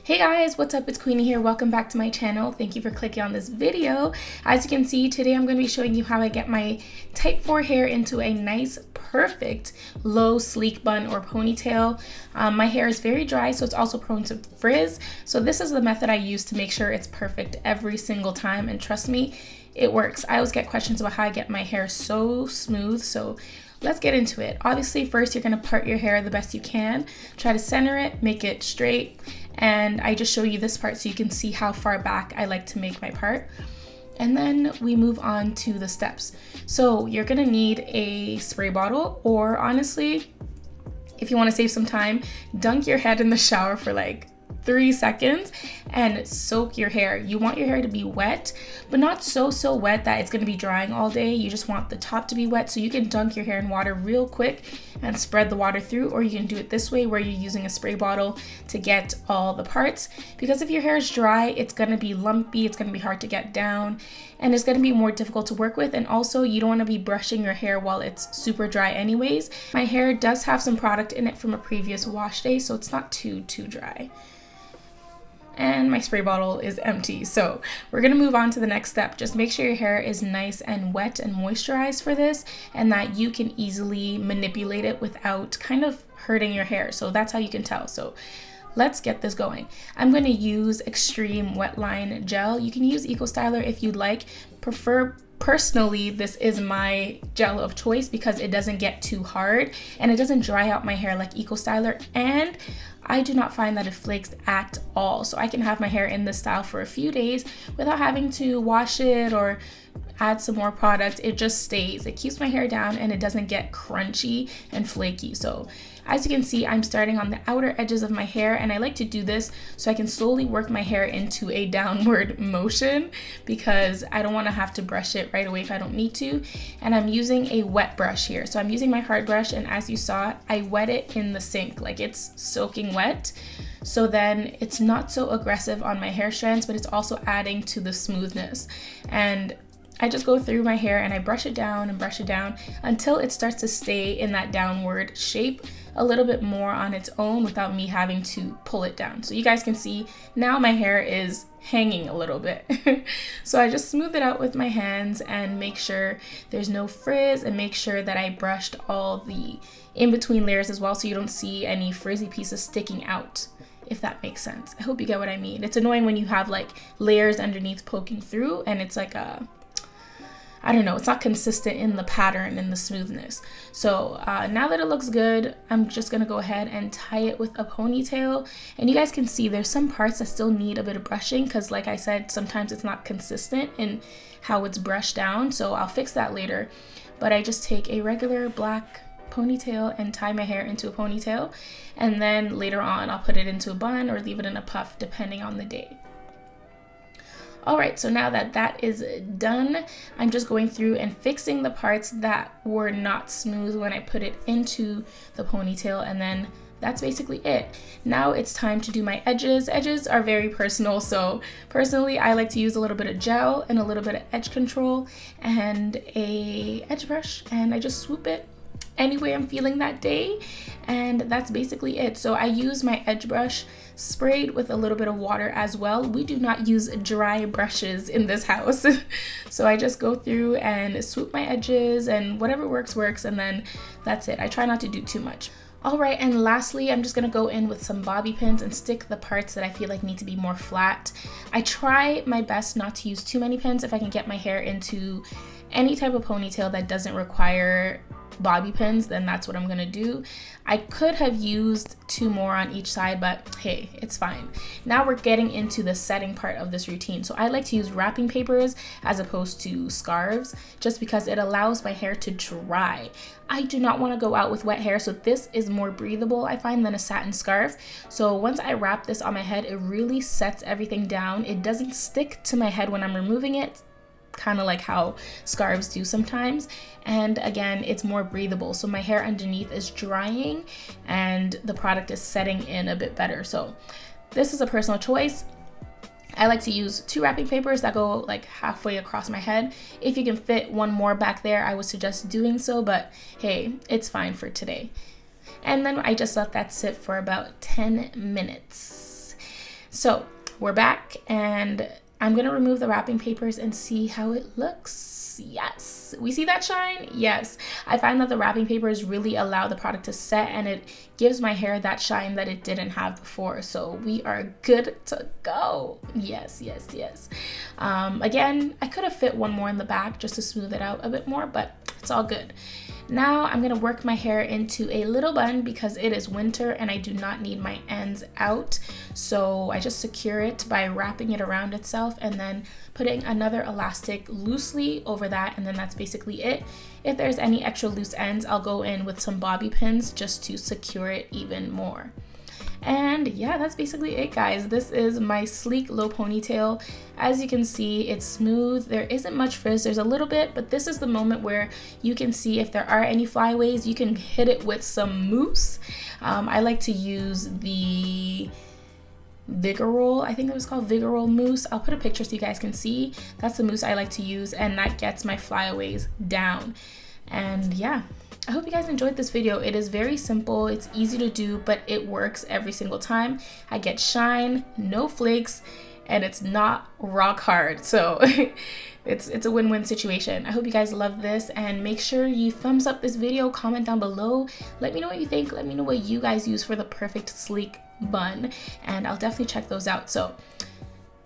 Hey guys, what's up? It's Queenie here. Welcome back to my channel. Thank you for clicking on this video. As you can see, today I'm going to be showing you how I get my type 4 hair into a nice, perfect, low, sleek bun or ponytail. My hair is very dry, so it's also prone to frizz. So this is the method I use to make sure it's perfect every single time, and trust me, it works. I always get questions about how I get my hair so smooth, so let's get into it. Obviously, first you're going to part your hair the best you can. Try to center it, make it straight. And I just show you this part so you can see how far back I like to make my part. And then we move on to the steps. So you're gonna need a spray bottle, or honestly, if you wanna save some time, dunk your head in the shower for like 3 seconds and soak your hair. You want your hair to be wet, but not so wet that it's going to be drying all day. You just want the top to be wet, so you can dunk your hair in water real quick and spread the water through, or you can do it this way where you're using a spray bottle to get all the parts. Because if your hair is dry, it's going to be lumpy, it's going to be hard to get down, and it's going to be more difficult to work with. And also, you don't want to be brushing your hair while it's super dry anyways. My hair does have some product in it from a previous wash day, so it's not too dry. And my spray bottle is empty. So we're gonna move on to the next step. Just make sure your hair is nice and wet and moisturized for this, and that you can easily manipulate it without kind of hurting your hair. So that's how you can tell. So let's get this going. I'm gonna use Extreme Wetline Gel. You can use Eco Styler if you'd like. Personally, this is my gel of choice because it doesn't get too hard and it doesn't dry out my hair like Eco Styler, and I do not find that it flakes at all. So I can have my hair in this style for a few days without having to wash it or add some more product. It just stays. It keeps my hair down and it doesn't get crunchy and flaky. So as you can see, I'm starting on the outer edges of my hair, and I like to do this so I can slowly work my hair into a downward motion because I don't want to have to brush it right away if I don't need to. And I'm using a wet brush here. So I'm using my hard brush, and as you saw, I wet it in the sink, like it's soaking wet. So then it's not so aggressive on my hair strands, but it's also adding to the smoothness. And I just go through my hair and I brush it down until it starts to stay in that downward shape a little bit more on its own without me having to pull it down. So you guys can see now my hair is hanging a little bit. So I just smooth it out with my hands and make sure there's no frizz, and make sure that I brushed all the in-between layers as well, so you don't see any frizzy pieces sticking out, if that makes sense. I hope you get what I mean. It's annoying when you have like layers underneath poking through and it's like I don't know, it's not consistent in the pattern and the smoothness. So now that it looks good, I'm just gonna go ahead and tie it with a ponytail. And you guys can see there's some parts that still need a bit of brushing because, like I said, sometimes it's not consistent in how it's brushed down. So I'll fix that later. But I just take a regular black ponytail and tie my hair into a ponytail. And then later on, I'll put it into a bun or leave it in a puff depending on the day. Alright, so now that that is done, I'm just going through and fixing the parts that were not smooth when I put it into the ponytail, and then that's basically it. Now it's time to do my edges. Edges are very personal, so personally I like to use a little bit of gel and a little bit of edge control and a edge brush, and I just swoop it any way I'm feeling that day, and that's basically it. So I use my edge brush sprayed with a little bit of water as well. We do not use dry brushes in this house. So I just go through and swoop my edges, and whatever works, and then that's it. I try not to do too much. Alright, and lastly, I'm just going to go in with some bobby pins and stick the parts that I feel like need to be more flat. I try my best not to use too many pins if I can get my hair into any type of ponytail that doesn't require bobby pins, then that's what I'm gonna do. I could have used 2 more on each side, but hey, it's fine. Now we're getting into the setting part of this routine. So I like to use wrapping papers as opposed to scarves, just because it allows my hair to dry. I do not want to go out with wet hair, so this is more breathable, I find, than a satin scarf. So once I wrap this on my head, it really sets everything down. It doesn't stick to my head when I'm removing it, kind of like how scarves do sometimes. And again, it's more breathable, so my hair underneath is drying and the product is setting in a bit better. So this is a personal choice. I like to use 2 wrapping papers that go like halfway across my head. If you can fit 1 more back there, I would suggest doing so, but hey, it's fine for today. And then I just let that sit for about 10 minutes. So we're back, and I'm gonna remove the wrapping papers and see how it looks. Yes, we see that shine. Yes, I find that the wrapping papers really allow the product to set, and it gives my hair that shine that it didn't have before. So we are good to go. Yes, yes, yes. Again, I could have fit one more in the back just to smooth it out a bit more, but it's all good. Now I'm gonna work my hair into a little bun because it is winter and I do not need my ends out. So I just secure it by wrapping it around itself and then putting another elastic loosely over that, and then that's basically it. If there's any extra loose ends, I'll go in with some bobby pins just to secure it even more. And yeah, that's basically it, guys. This is my sleek low ponytail. As you can see, it's smooth. There isn't much frizz. There's a little bit, but this is the moment where you can see if there are any flyaways. You can hit it with some mousse. I like to use the Vigorol, I think it was called Vigorol Mousse. I'll put a picture so you guys can see. That's the mousse I like to use, and that gets my flyaways down. And yeah, I hope you guys enjoyed this video. It is very simple, it's easy to do, but it works every single time. I get shine, no flakes, and it's not rock hard. So it's a win-win situation. I hope you guys love this, and make sure you thumbs up this video, comment down below. Let me know what you think. Let me know what you guys use for the perfect sleek bun, and I'll definitely check those out. So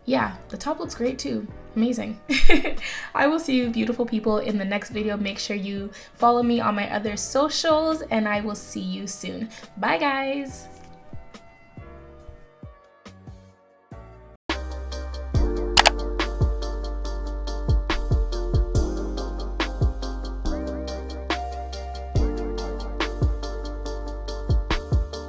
yeah, the top looks great too. Amazing. I will see you beautiful people in the next video. Make sure you follow me on my other socials, and I will see you soon. Bye guys.